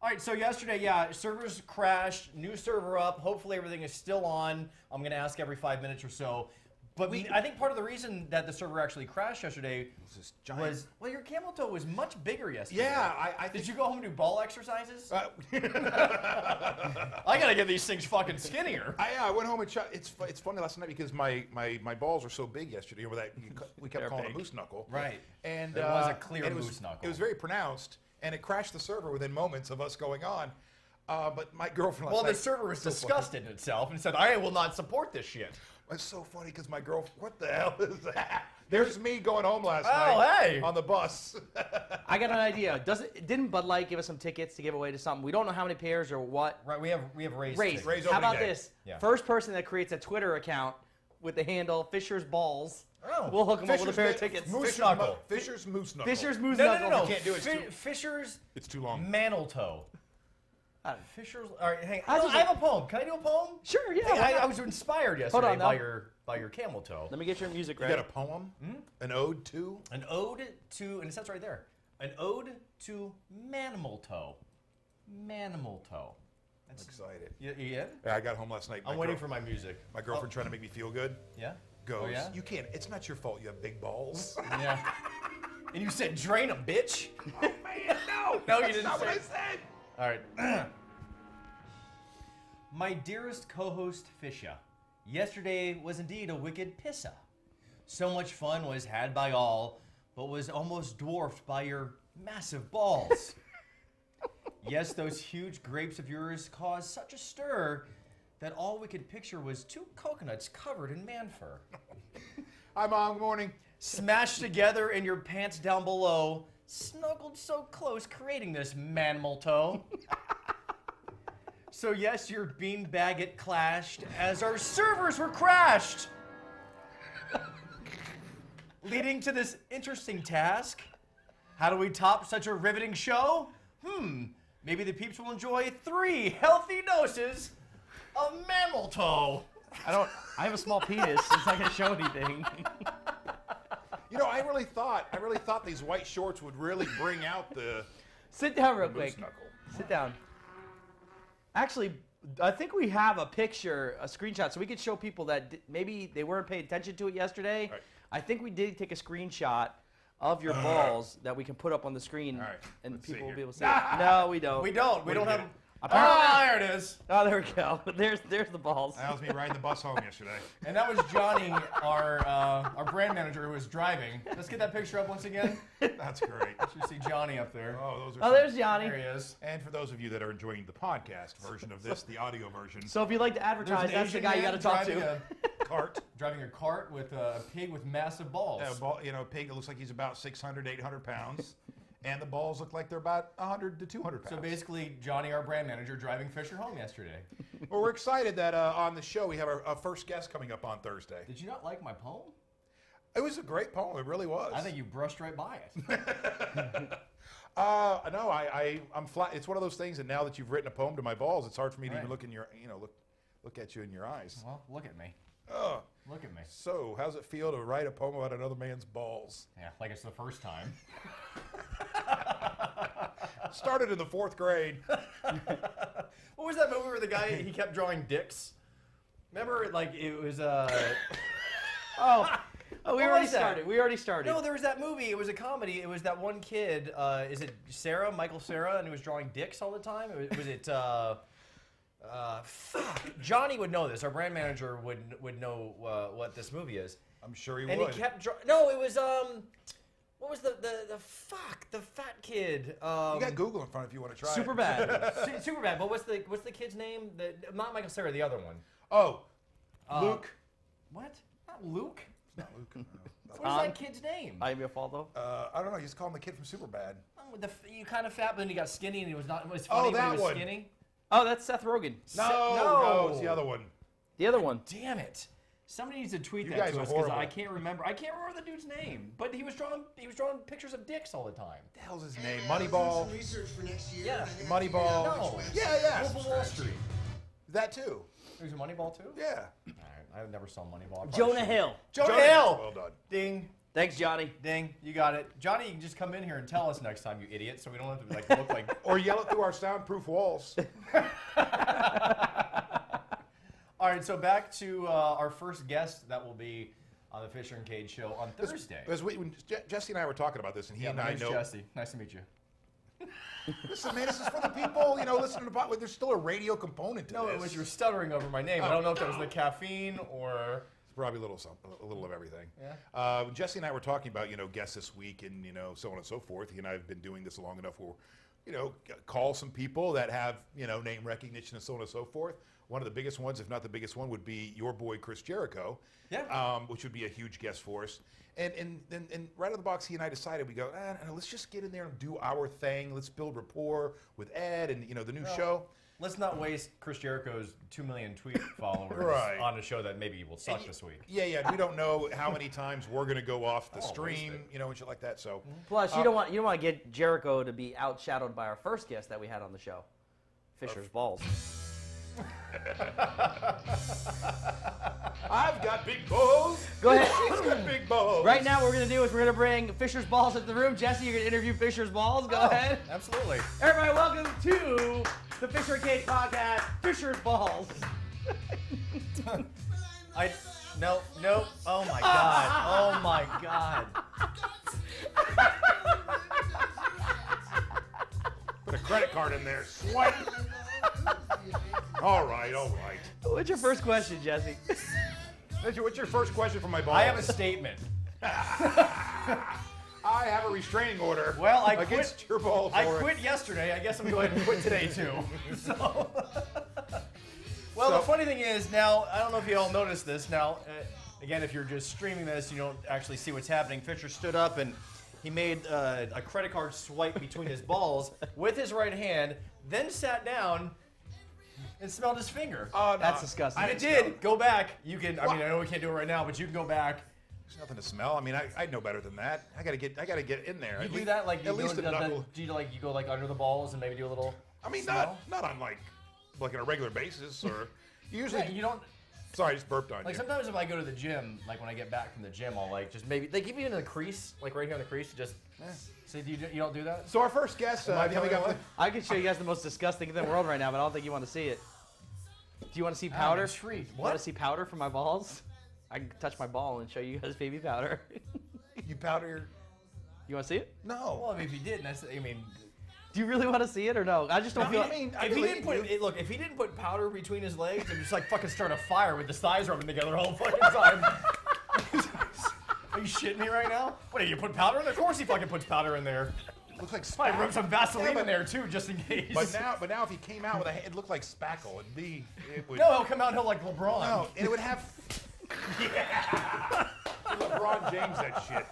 All right, so yesterday, yeah, servers crashed, new server up. Hopefully everything is still on. I'm going to ask every 5 minutes or so. But I think part of the reason that the server actually crashed yesterday was, well, your camel toe was much bigger yesterday. Yeah, Did you go home and do ball exercises? I got to get these things fucking skinnier. I went home and shot. It's funny last night because my balls were so big yesterday. Over that we kept calling it a moose knuckle. Right. And it was a clear moose knuckle. It was very pronounced, and it crashed the server within moments of us going on. But my girlfriend last night, the server was disgusted in itself and said, I will not support this shit. It's so funny because my girlfriend, what the hell is that? There's me going home last night on the bus. I got an idea. Didn't Bud Light give us some tickets to give away to something? We don't know how many pairs or what. Right, we have raised. How about day. this? Yeah. First person that creates a Twitter account with the handle Fisher's Balls, we'll hook them up with a pair of tickets. Moose knuckle. Fisher's moose knuckle. Fisher's moose knuckle. No. You can't do it. Fisher's. It's too long. Mantle toe. Fisher's. All right, hang. I have a poem. Can I do a poem? Sure, yeah. Hey, I was inspired yesterday Hold on, by your camel toe. Let me get your music You right. got a poem? An ode to? An ode to, and it says right there, an ode to manimal toe. Manimal toe. That's excited. You in? Yeah, I got home last night. I'm waiting for my music. My girlfriend trying to make me feel good. Yeah? Goes, Oh, yeah? you can't. It's not your fault you have big balls. Yeah. And you said drain them, bitch. Oh, man, no. No, you That's didn't not say what I it. said. All right. My dearest co-host Fisha, yesterday was indeed a wicked pissa. So much fun was had by all, but was almost dwarfed by your massive balls. Yes, those huge grapes of yours caused such a stir that all we could picture was 2 coconuts covered in man fur. Hi, Mom. Good morning. Smashed together in your pants down below, snuggled so close, creating this manimal toe. So yes, your bean baguette clashed as our servers were crashed. Leading to this interesting task. How do we top such a riveting show? Maybe the peeps will enjoy 3 healthy doses of mammal toe. I have a small penis. It's not going to show anything. You know, I really thought these white shorts would really bring out the Sit down real moose quick. knuckle. Sit down. Actually, I think we have a picture, a screenshot, so we could show people that maybe they weren't paying attention to it yesterday. Right. I think we did take a screenshot of your balls that we can put up on the screen, All right. and Let's people see will be here. able to see it. No, we don't. We don't. We don't have. Apparently- Oh, there it is. Oh, there we go. There's the balls. That was me riding the bus home yesterday. And that was Johnny, our brand manager, who was driving. Let's get that picture up once again. That's great. You see Johnny up there. Oh, those are. Oh, there's Johnny. There he is. And for those of you that are enjoying the podcast version of this, the audio version, So if you'd like to There's advertise, an that's the Asian guy you got man to talk driving to. driving a cart with a pig with massive balls. a pig that looks like he's about 600, 800 pounds, and the balls look like they're about 100 to 200 pounds. So basically, Johnny, our brand manager, driving Fisher home yesterday. Well, we're excited that on the show we have our first guest coming up on Thursday. Did you not like my poem? It was a great poem. It really was. I think you brushed right by it. No, I'm flat. It's one of those things, and now that you've written a poem to my balls, it's hard for me to even look in your, look at you in your eyes. Well, look at me. Oh, Look at me. so how's it feel to write a poem about another man's balls? Yeah, like it's the first time. Started in the 4th grade. What was that movie where the guy, he kept drawing dicks? Remember, like, it was, We already started. No, there was that movie. It was a comedy. It was that one kid. Is it Sarah? Michael Sarah, and he was drawing dicks all the time. Was it? Fuck. Johnny would know this. Our brand manager would know what this movie is. I'm sure he And would. he kept drawing. No, it was What was the fat kid? You got Google in front if you want to try Super it. bad. Super bad. But what's the kid's name? Not Michael Sarah. The other one. Oh, Luke. What? Not Luke. It's not Luke. No. What's that kid's name? I am your father. I don't know. You just call him the kid from Superbad. You kind of fat, but then he got skinny, and he was not. It was Oh, funny, but that he was one. skinny. Oh, that's Seth Rogen. No, it's the other one. The other one. Damn it! Somebody needs to tweet You that guys to are us because horrible. I can't remember. I can't remember the dude's name, but he was drawing pictures of dicks all the time. What the hell's his name? Moneyball. Research for next year. Yeah. Moneyball. No. Yeah. Wolf of Wall Street. That too. He was in Moneyball too. Yeah. All right, I never saw Moneyball. I probably Jonah should. Hill. Jonah Hill. Well done. Ding. Thanks, Johnny. Ding, you got it. Johnny, you can just come in here and tell us next time, you idiot, so we don't have to like look like. Or yell it through our soundproof walls. All right, so back to our first guest that will be on the Fisher and Kage show on Thursday. When Jesse and I were talking about this, and he and I know. Jesse. Nice to meet you. Listen, man, this is for the people, listening to podcast. There's still a radio component to this. No, it was you were stuttering over my name. I don't know if that was the caffeine or. It's probably a little of everything. Yeah. Jesse and I were talking about, guests this week and, so on and so forth. He and I have been doing this long enough where, call some people that have, name recognition and so on and so forth. One of the biggest ones, if not the biggest one, would be your boy Chris Jericho, which would be a huge guest for us. And right out of the box, he and I decided, we go, let's just get in there and do our thing. Let's build rapport with Ed and, the new show. Let's not waste Chris Jericho's 2 million tweet followers on a show that maybe will suck this week. Yeah. We don't know how many times we're going to go off the stream, and shit like that. So plus, you don't want to get Jericho to be outshadowed by our first guest that we had on the show, Fisher's balls. I've got big balls. Go ahead. She's got big balls. Right now, what we're going to do is we're going to bring Fisher's balls into the room. Jesse, you're going to interview Fisher's balls. Go ahead. Absolutely. Everybody, welcome to the Fisher and Kage podcast, Fisher's balls. No. Oh my God. Oh my God. Put a credit card in there. Swipe. All right. What's your first question, Jesse? What's your first question for my balls? I have a statement. I have a restraining order. Well, against your balls. I quit yesterday. I guess I'm going to quit today too. The funny thing is now, I don't know if you all noticed this. Now, again, if you're just streaming this, you don't actually see what's happening. Fisher stood up and he made a credit card swipe between his balls with his right hand, then sat down and smelled his finger. Oh, no. That's disgusting. I did. Go back. You can. I mean, I know we can't do it right now, but you can go back. There's nothing to smell. I mean, I know better than that. I gotta get in there. You do that like at least a knuckle. Do you go under the balls and maybe do a little? I mean, smell? not on like on a regular basis or usually. Yeah, you don't. Sorry, I just burped on you. Sometimes if I go to the gym, like when I get back from the gym, I'll just maybe they give you in the crease, like right here in the crease, just. See, you don't do that? So our first guest, coming up. I could show you guys the most disgusting thing in the world right now, but I don't think you want to see it. Do you want to see powder? Treat. You want to see powder from my balls? I can touch my ball and show you guys baby powder. You powder your... You want to see it? No. Well, I mean, if you did, do you really want to see it or no? I just don't feel. If he didn't put powder between his legs and just fucking start a fire with his thighs rubbing together all the fucking time. Are you shitting me right now? What, you put powder in there? Of course he fucking puts powder in there. Looks like Probably spackle. rub some Vaseline in there too, just in case. But now if he came out with it looked like spackle. It would. No, he'll come out and he'll like LeBron. No, and it would have. Yeah. LeBron James, that shit.